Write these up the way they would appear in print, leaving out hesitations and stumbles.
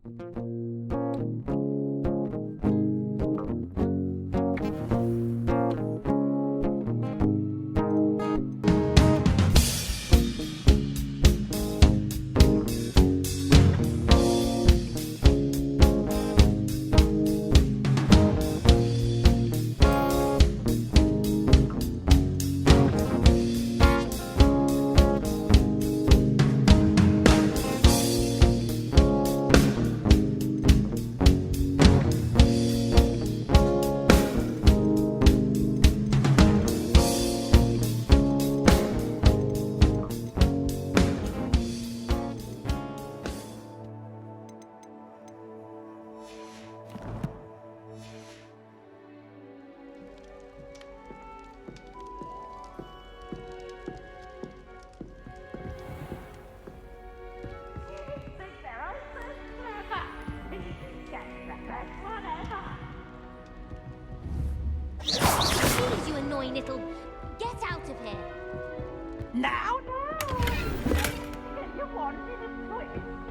You annoying little... Get out of here! Now, no! You wanted a twist.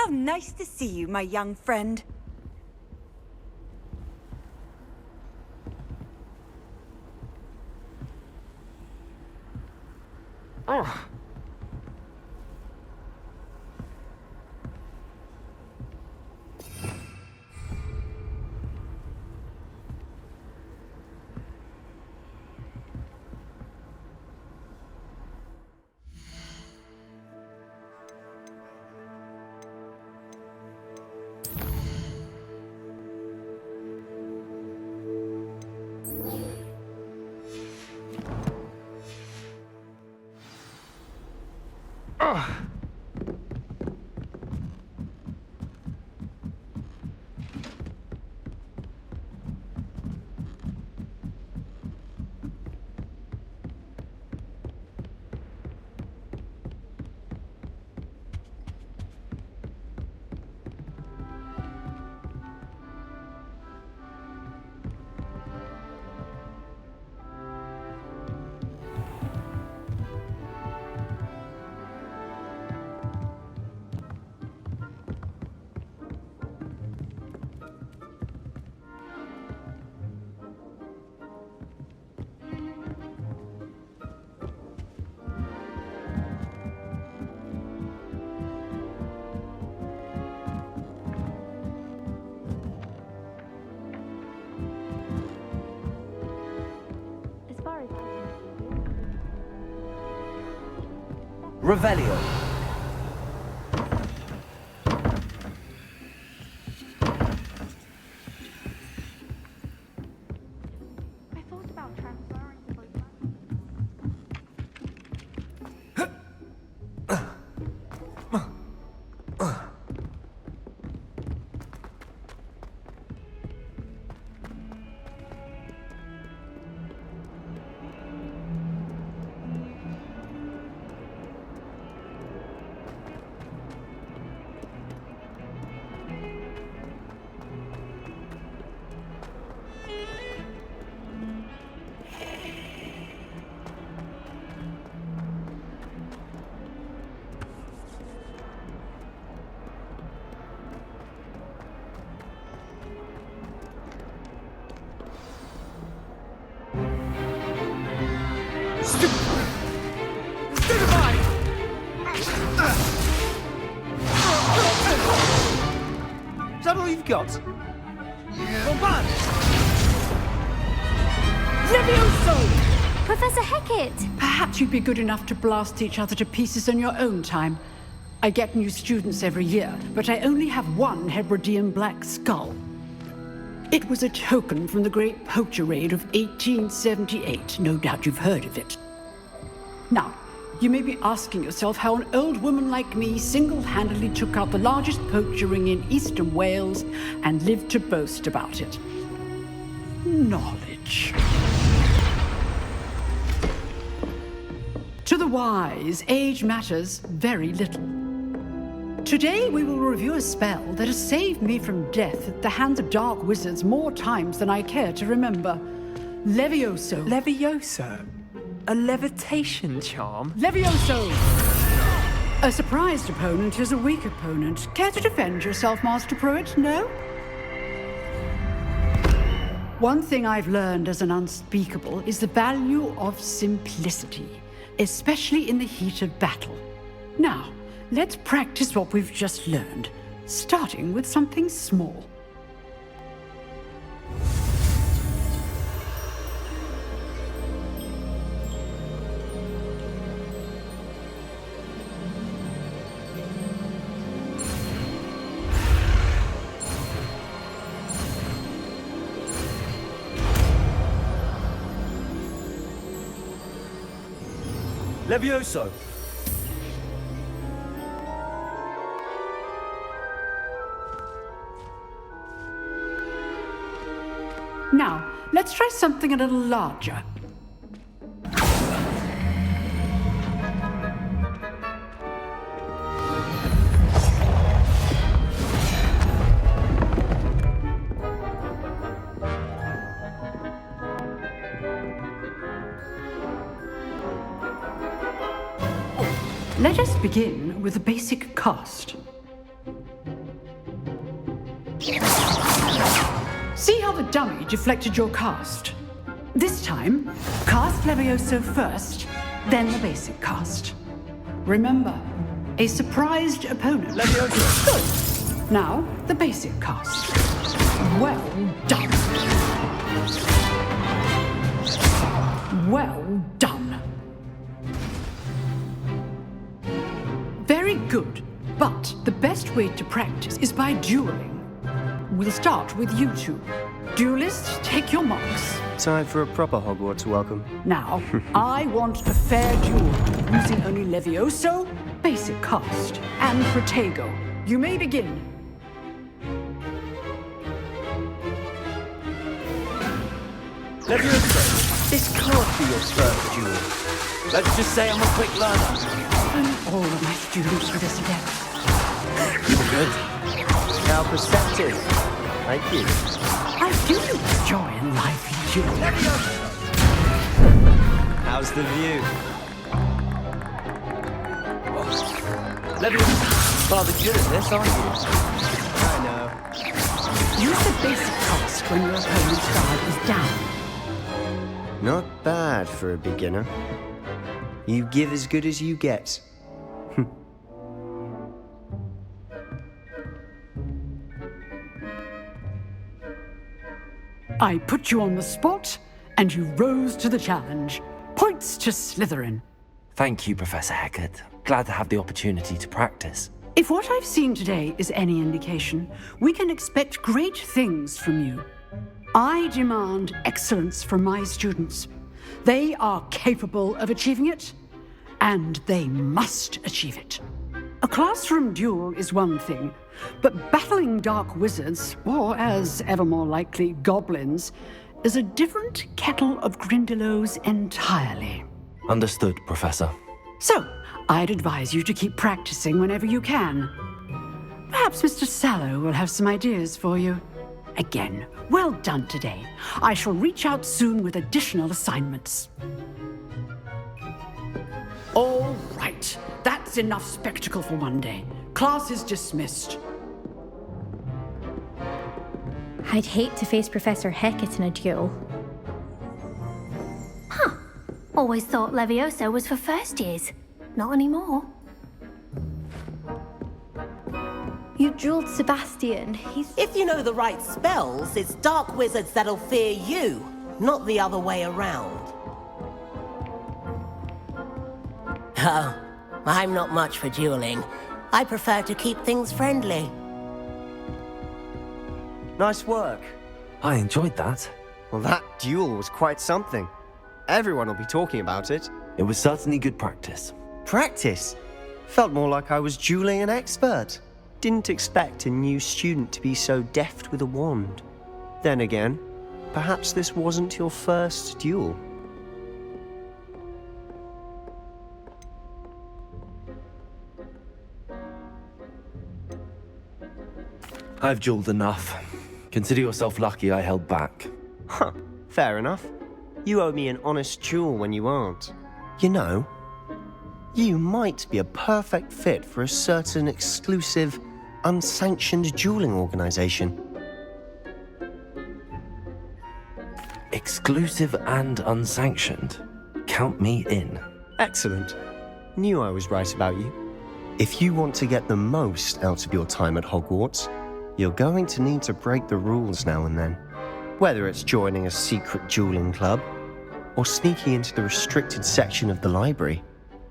How nice to see you, my young friend. Oh. Revelio. I thought about transferring to both. Stupefy! Is that all you've got? Bombard! Levioso! Professor Hecat! Perhaps you'd be good enough to blast each other to pieces in your own time. I get new students every year, but I only have one Hebridean black skull. It was a token from the Great Poacher Raid of 1878. No doubt you've heard of it. Now, you may be asking yourself how an old woman like me single-handedly took out the largest poacher ring in eastern Wales and lived to boast about it. Knowledge. To the wise, age matters very little. Today we will review a spell that has saved me from death at the hands of dark wizards more times than I care to remember. Levioso. Levioso? A levitation charm? Levioso! A surprised opponent is a weak opponent. Care to defend yourself, Master Pruitt? No? One thing I've learned as an unspeakable is the value of simplicity, especially in the heat of battle. Now, let's practice what we've just learned, starting with something small. Levioso! Now, let's try something a little larger. Let us begin with the basic cast. See how the dummy deflected your cast? This time, cast Levioso first, then the basic cast. Remember, a surprised opponent. Levioso! Good. Now, the basic cast. Well done. Well done. Very good, but the best way to practice is by dueling. We'll start with you two. Duelists, take your marks. Time for a proper Hogwarts welcome. Now, I want a fair duel, using only Levioso, basic cast, and Protego. You may begin. Levioso! This can't be your first duel. Let's just say I'm a quick learner. All of my students for this event. Good. How perceptive. Thank you. I do enjoy a lively duel. How's the view? Levioso, rather good at this, aren't you? I know. Use the basic cast when your opponent's guard is down. Not bad for a beginner. You give as good as you get. I put you on the spot, and you rose to the challenge. Points to Slytherin. Thank you, Professor Hecat. Glad to have the opportunity to practice. If what I've seen today is any indication, we can expect great things from you. I demand excellence from my students. They are capable of achieving it, and they must achieve it. A classroom duel is one thing, but battling dark wizards, or as ever more likely, goblins, is a different kettle of Grindylows entirely. Understood, Professor. So, I'd advise you to keep practicing whenever you can. Perhaps Mr. Sallow will have some ideas for you. Again, well done today. I shall reach out soon with additional assignments. All right, that's enough spectacle for one day. Class is dismissed. I'd hate to face Professor Hecat in a duel. Always thought Levioso was for first years. Not anymore. You jeweled Sebastian. He's... If you know the right spells, it's dark wizards that'll fear you, not the other way around. Oh, I'm not much for dueling. I prefer to keep things friendly. Nice work. I enjoyed that. Well, that duel was quite something. Everyone will be talking about it. It was certainly good practice. Practice? Felt more like I was dueling an expert. Didn't expect a new student to be so deft with a wand. Then again, perhaps this wasn't your first duel. I've dueled enough. Consider yourself lucky I held back. Huh, fair enough. You owe me an honest duel when you aren't. You know, you might be a perfect fit for a certain exclusive, unsanctioned dueling organization. Exclusive and unsanctioned. Count me in. Excellent. Knew I was right about you. If you want to get the most out of your time at Hogwarts, you're going to need to break the rules now and then. Whether it's joining a secret dueling club, or sneaking into the restricted section of the library,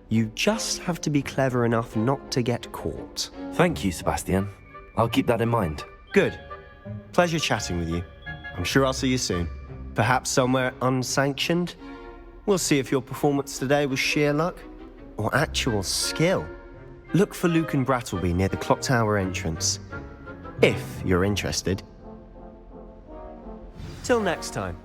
you just have to be clever enough not to get caught. Thank you, Sebastian. I'll keep that in mind. Good. Pleasure chatting with you. I'm sure I'll see you soon. Perhaps somewhere unsanctioned? We'll see if your performance today was sheer luck or actual skill. Look for Luke and Brattleby near the clock tower entrance, if you're interested. Till next time.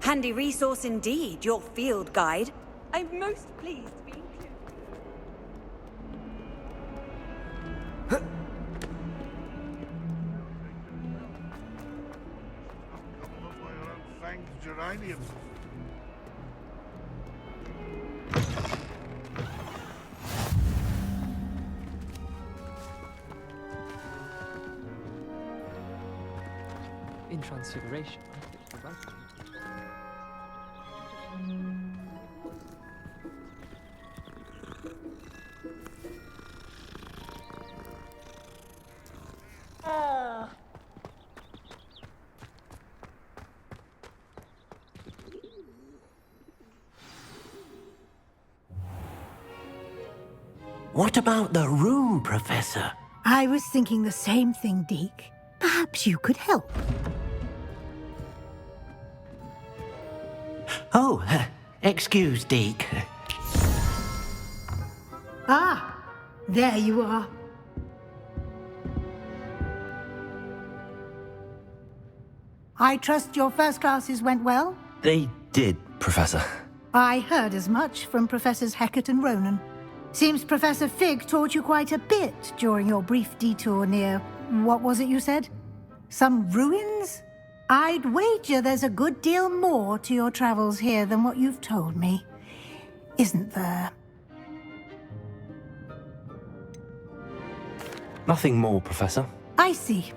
Handy resource indeed, your field guide. I'm most pleased to be included. Geraniums. In Transfiguration, you're right. What about the room, Professor? I was thinking the same thing, Deke. Perhaps you could help. Oh, excuse, Deke. Ah, there you are. I trust your first classes went well? They did, Professor. I heard as much from Professors Hecat and Ronan. Seems Professor Fig taught you quite a bit during your brief detour near... what was it you said? Some ruins? I'd wager there's a good deal more to your travels here than what you've told me. Isn't there? Nothing more, Professor. I see.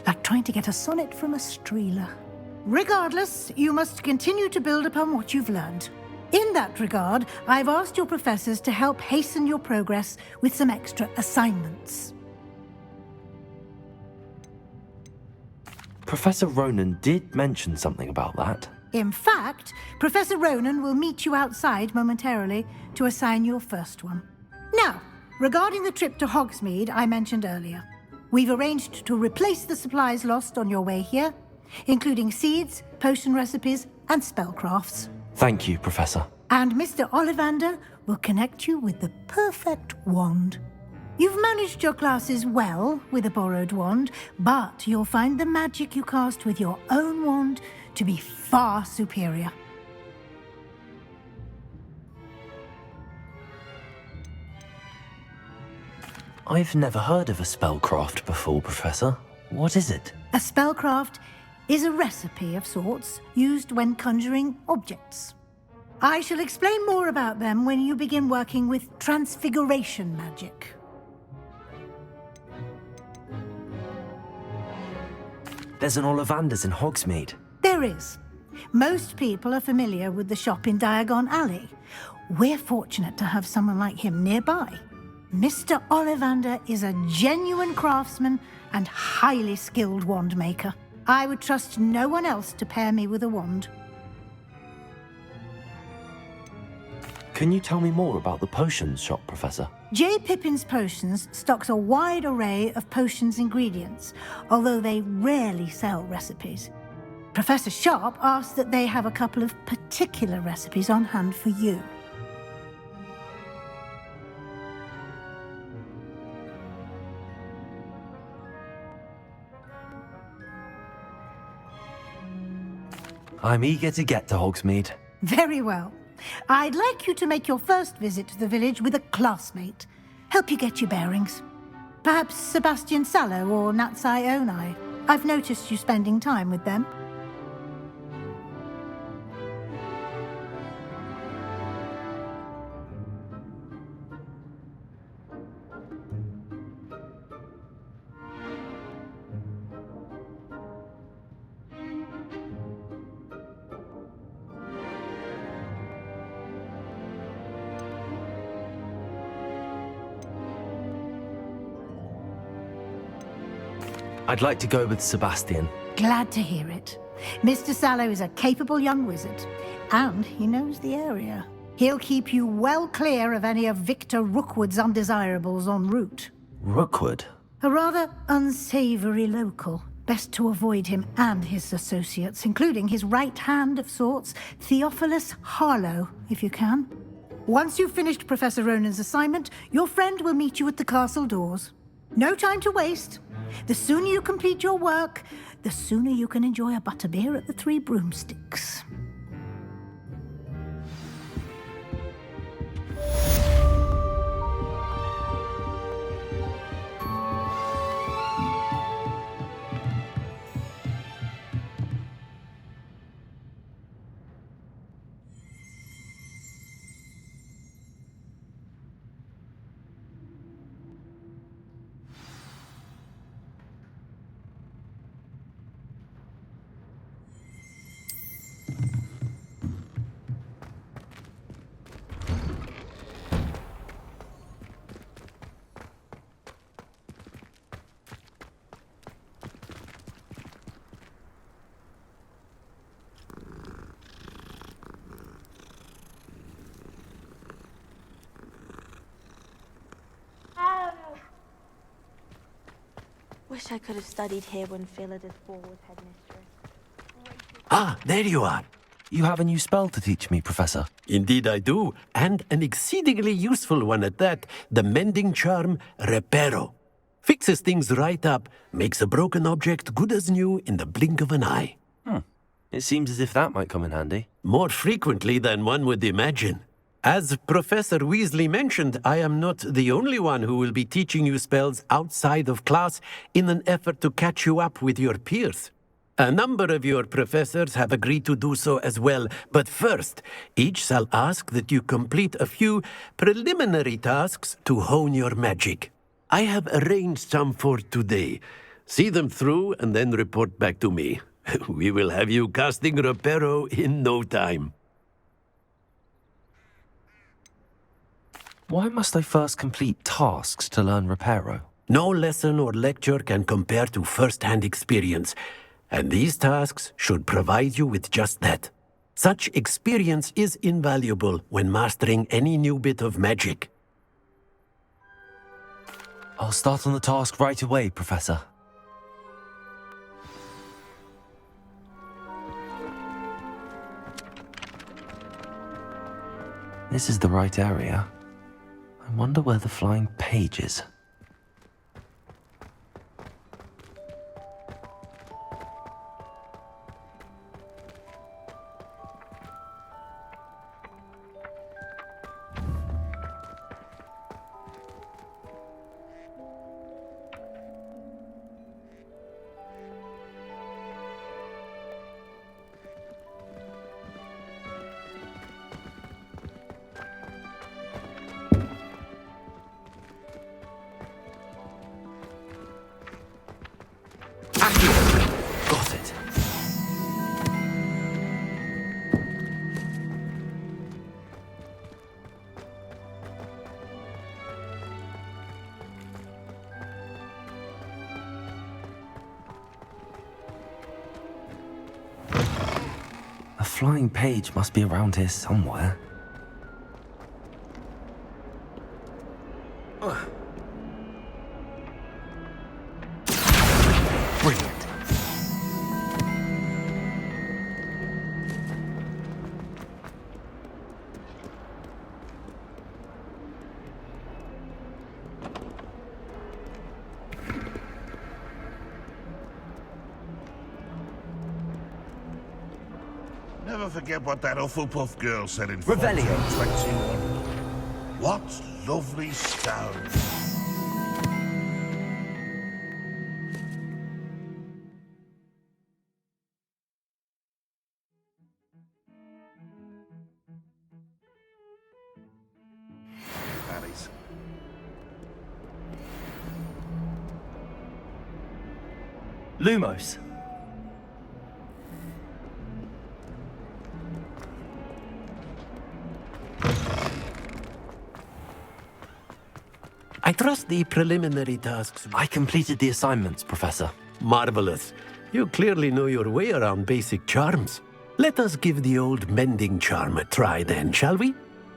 Like trying to get a sonnet from a streeler. Regardless, you must continue to build upon what you've learned. In that regard, I've asked your professors to help hasten your progress with some extra assignments. Professor Ronan did mention something about that. In fact, Professor Ronan will meet you outside momentarily to assign your first one. Now, regarding the trip to Hogsmeade I mentioned earlier, we've arranged to replace the supplies lost on your way here, including seeds, potion recipes, and spellcrafts. Thank you, Professor. And Mr. Ollivander will connect you with the perfect wand. You've managed your classes well with a borrowed wand, but you'll find the magic you cast with your own wand to be far superior. I've never heard of a spellcraft before, Professor. What is it? A spellcraft is a recipe of sorts used when conjuring objects. I shall explain more about them when you begin working with transfiguration magic. There's an Ollivander's in Hogsmeade. There is. Most people are familiar with the shop in Diagon Alley. We're fortunate to have someone like him nearby. Mr. Ollivander is a genuine craftsman and highly skilled wand maker. I would trust no one else to pair me with a wand. Can you tell me more about the potions shop, Professor? J. Pippin's Potions stocks a wide array of potions ingredients, although they rarely sell recipes. Professor Sharp asked that they have a couple of particular recipes on hand for you. I'm eager to get to Hogsmeade. Very well. I'd like you to make your first visit to the village with a classmate. Help you get your bearings. Perhaps Sebastian Sallow or Natsai Onai. I've noticed you spending time with them. I'd like to go with Sebastian. Glad to hear it. Mr. Sallow is a capable young wizard, and he knows the area. He'll keep you well clear of any of Victor Rookwood's undesirables en route. Rookwood? A rather unsavory local. Best to avoid him and his associates, including his right hand of sorts, Theophilus Harlow, if you can. Once you've finished Professor Ronan's assignment, your friend will meet you at the castle doors. No time to waste. The sooner you complete your work, the sooner you can enjoy a butterbeer at the Three Broomsticks. Wish I could have studied here when Philid as Ball was headmistress. Ah, there you are. You have a new spell to teach me, Professor. Indeed I do, and an exceedingly useful one at that, the mending charm Reparo. Fixes things right up, makes a broken object good as new in the blink of an eye. It seems as if that might come in handy. More frequently than one would imagine. As Professor Weasley mentioned, I am not the only one who will be teaching you spells outside of class in an effort to catch you up with your peers. A number of your professors have agreed to do so as well, but first, each shall ask that you complete a few preliminary tasks to hone your magic. I have arranged some for today. See them through and then report back to me. We will have you casting Reparo in no time. Why must I first complete tasks to learn Reparo? No lesson or lecture can compare to first-hand experience, and these tasks should provide you with just that. Such experience is invaluable when mastering any new bit of magic. I'll start on the task right away, Professor. This is the right area. I wonder where the flying page is. Got it. A flying page must be around here somewhere. Brilliant. Never forget what that Hufflepuff girl said in Revelio. 21. What lovely stone. Paddies. Lumos. I trust the preliminary tasks. I completed the assignments, Professor. Marvelous. You clearly know your way around basic charms. Let us give the old mending charm a try then, shall we?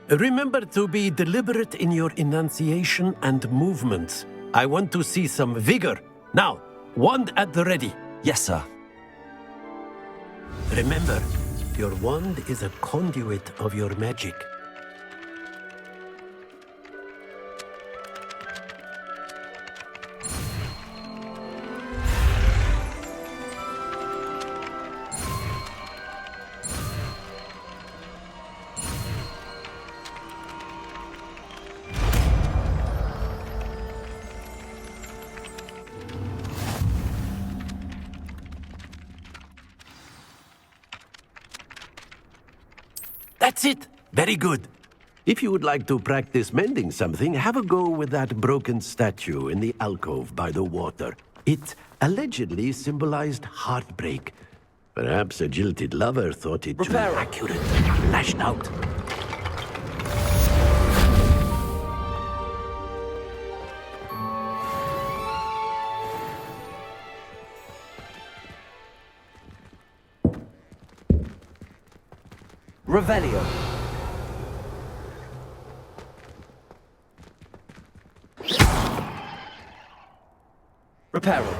Remember to be deliberate in your enunciation and movements. I want to see some vigor. Now, wand at the ready. Yes, sir. Remember, your wand is a conduit of your magic. That's it! Very good. If you would like to practice mending something, have a go with that broken statue in the alcove by the water. It allegedly symbolized heartbreak. Perhaps a jilted lover thought it too accurate and lashed out. Revelio. Reparo.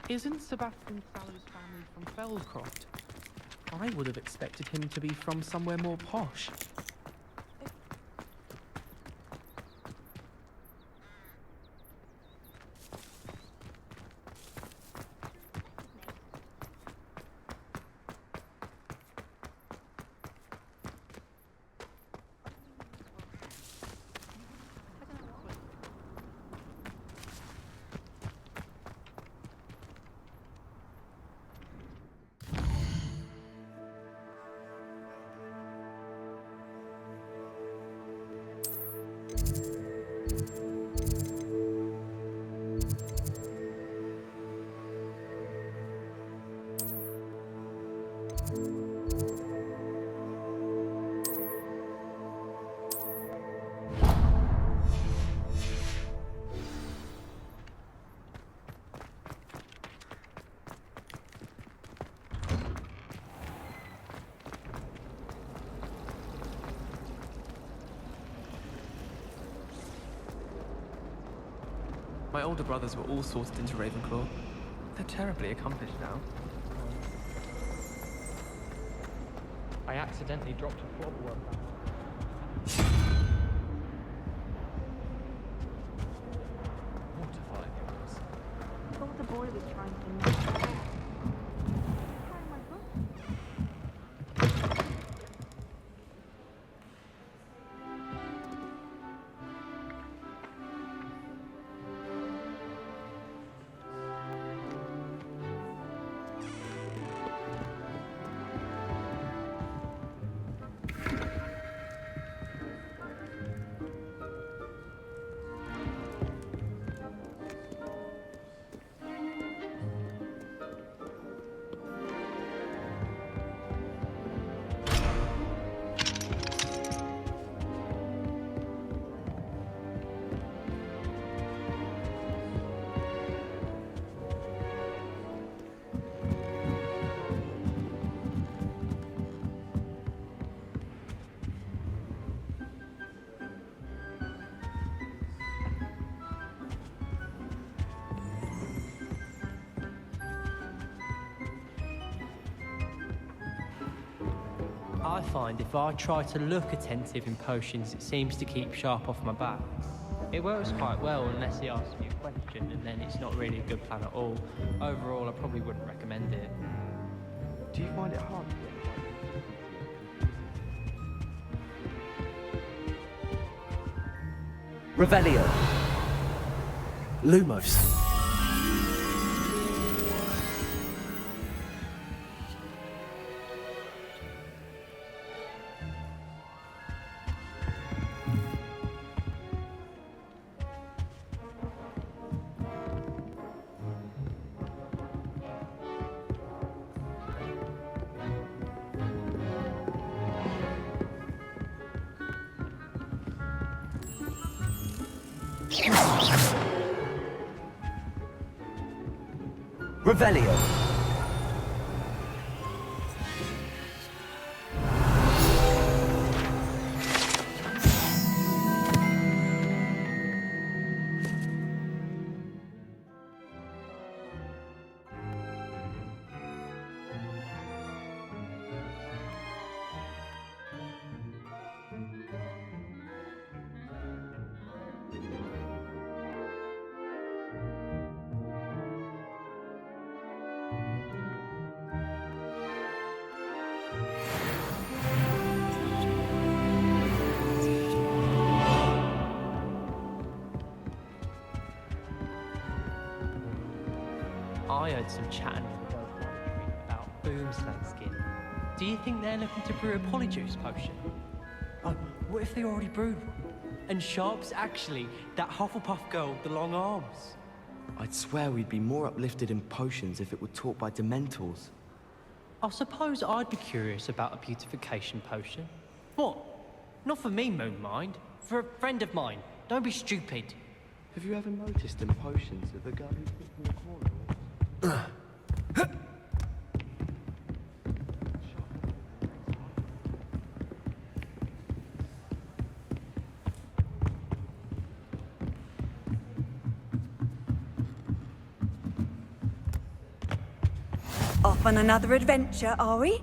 Isn't Sebastian Sallow's family from Feldcroft? I would have expected him to be from somewhere more posh. My older brothers were all sorted into Ravenclaw. They're terribly accomplished now. I accidentally dropped a flopworm. Mortified it was. I thought the boy was trying to... I find if I try to look attentive in potions, it seems to keep sharp off my back. It works quite well unless he asks me a question, and then it's not really a good plan at all. Overall, I probably wouldn't recommend it. Do you find it hard to get Revelio. Lumos. Revelio. I heard some chatting about boomslang skin. Do you think they're looking to brew a polyjuice potion? Oh, what if they already brewed one? And Sharp's actually that Hufflepuff girl with the long arms. I'd swear we'd be more uplifted in potions if it were taught by Dementors. I suppose I'd be curious about a beautification potion. What? Not for me, Moonmind. For a friend of mine. Don't be stupid. Have you ever noticed in potions that the girl who sits in the corner Off on another adventure, are we?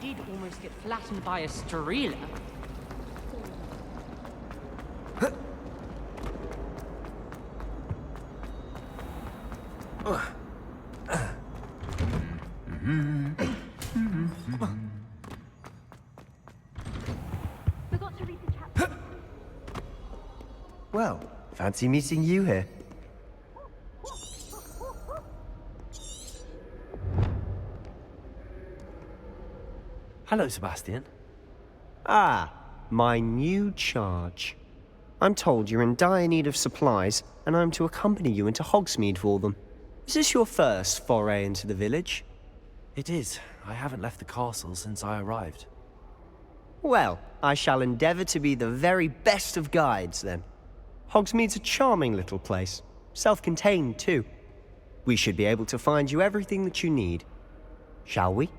Did almost get flattened by a Strela. Forgot to Fancy meeting you here. Hello, Sebastian. Ah, my new charge. I'm told you're in dire need of supplies, and I'm to accompany you into Hogsmeade for them. Is this your first foray into the village? It is. I haven't left the castle since I arrived. Well, I shall endeavour to be the very best of guides, then. Hogsmeade's a charming little place. Self-contained, too. We should be able to find you everything that you need. Shall we?